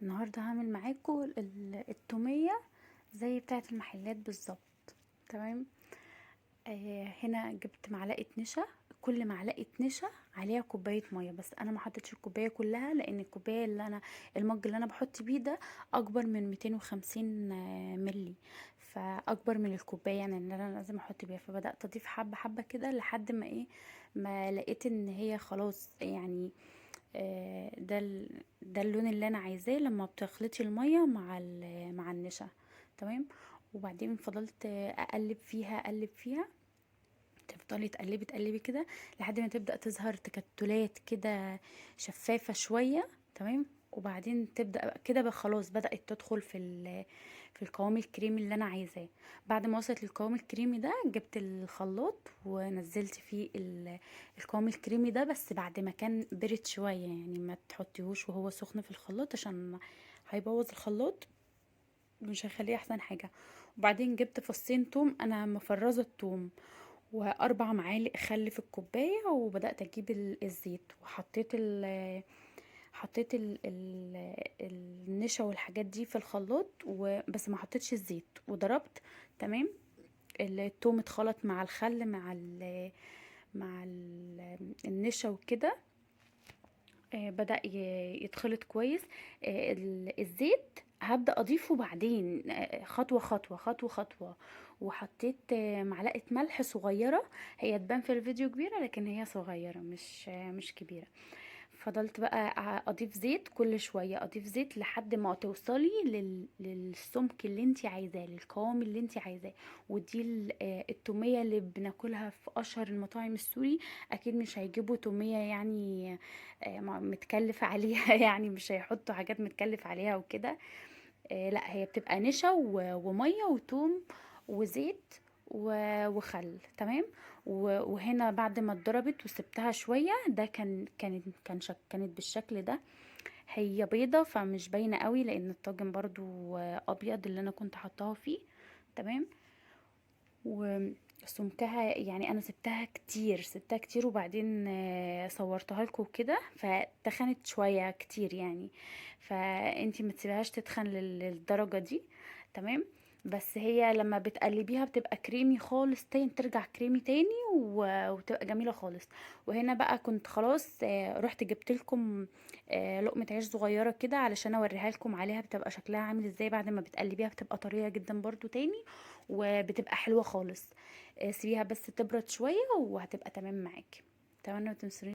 النهارده هعمل معاكم التومية زي بتاعة المحلات بالظبط. تمام. هنا جبت معلقة نشا. كل معلقة نشا عليها كوباية مية، بس انا ما حطيتش الكوباية كلها لان الكوباية المج اللي انا بحط بيه ده اكبر من 250 ملي، فاكبر من الكوباية يعني اللي انا لازم احط بيها. فبدأت اضيف حبة حبة كده لحد ما ما لقيت ان هي خلاص يعني. ده اللون اللي انا عايزاه لما بتخلطي الميه مع النشا. تمام. وبعدين فضلت اقلب فيها. تفضلي تقلبي تقلبي كده لحد ما تبدأ تظهر تكتلات كده شفافة شوية. تمام. وبعدين تبدأ بقى كده بقى خلاص بدأت تدخل في القوام الكريمي اللي انا عايزاه. بعد ما وصلت للقوام الكريمي ده جبت الخلاط ونزلت فيه القوام الكريمي ده، بس بعد ما كان برد شوية، يعني ما تحطيهوش وهو سخن في الخلاط عشان هيبوظ الخلاط، مش هيخليه احسن حاجة. وبعدين جبت فصين توم، انا مفرزة التوم، واربع معالق خل في الكوبايه، وبدات اجيب الزيت وحطيت حطيت النشا والحاجات دي في الخلاط، وبس ما حطيتش الزيت وضربت. تمام. التوم اتخلط مع الخل النشا وكده. بدأ يتخلط كويس. الزيت هبدأ أضيفه بعدين، خطوة خطوة خطوة خطوة. وحطيت معلقة ملح صغيرة، هي تبان في الفيديو كبيرة لكن هي صغيرة مش كبيرة. فضلت بقى اضيف زيت كل شويه، اضيف زيت لحد ما توصلي للسمك اللي انت عايزاه، للقوام اللي انت عايزاه. ودي التوميه اللي بناكلها في اشهر المطاعم السوري. اكيد مش هيجيبوا توميه يعني متكلف عليها يعني مش هيحطوا حاجات متكلف عليها وكده. لا، هي بتبقى نشا وميه وتوم وزيت وخل. تمام. وهنا بعد ما اتضربت وسبتها شويه، ده كانت بالشكل ده. هي بيضه فمش باينه قوي لان الطاجن برضو ابيض اللي انا كنت حطاها فيه. تمام. وسمكها يعني انا سبتها كتير وبعدين صورتها لكم كده فتخنت شويه كتير يعني. فانتي ما تسيبهاش تتخن للدرجه دي. تمام. بس هي لما بتقلبيها بتبقى كريمي خالص تاني، ترجع كريمي تاني وتبقى جميله خالص. وهنا بقى كنت خلاص رحت جبت لكم لقمه عيش صغيره كده علشان اوريها لكم عليها بتبقى شكلها عامل ازاي. بعد ما بتقلبيها بتبقى طريه جدا برضو تاني، وبتبقى حلوة خالص. سيبيها بس تبرد شوية وهتبقى تمام معاكي. تمام. ما تنسونيش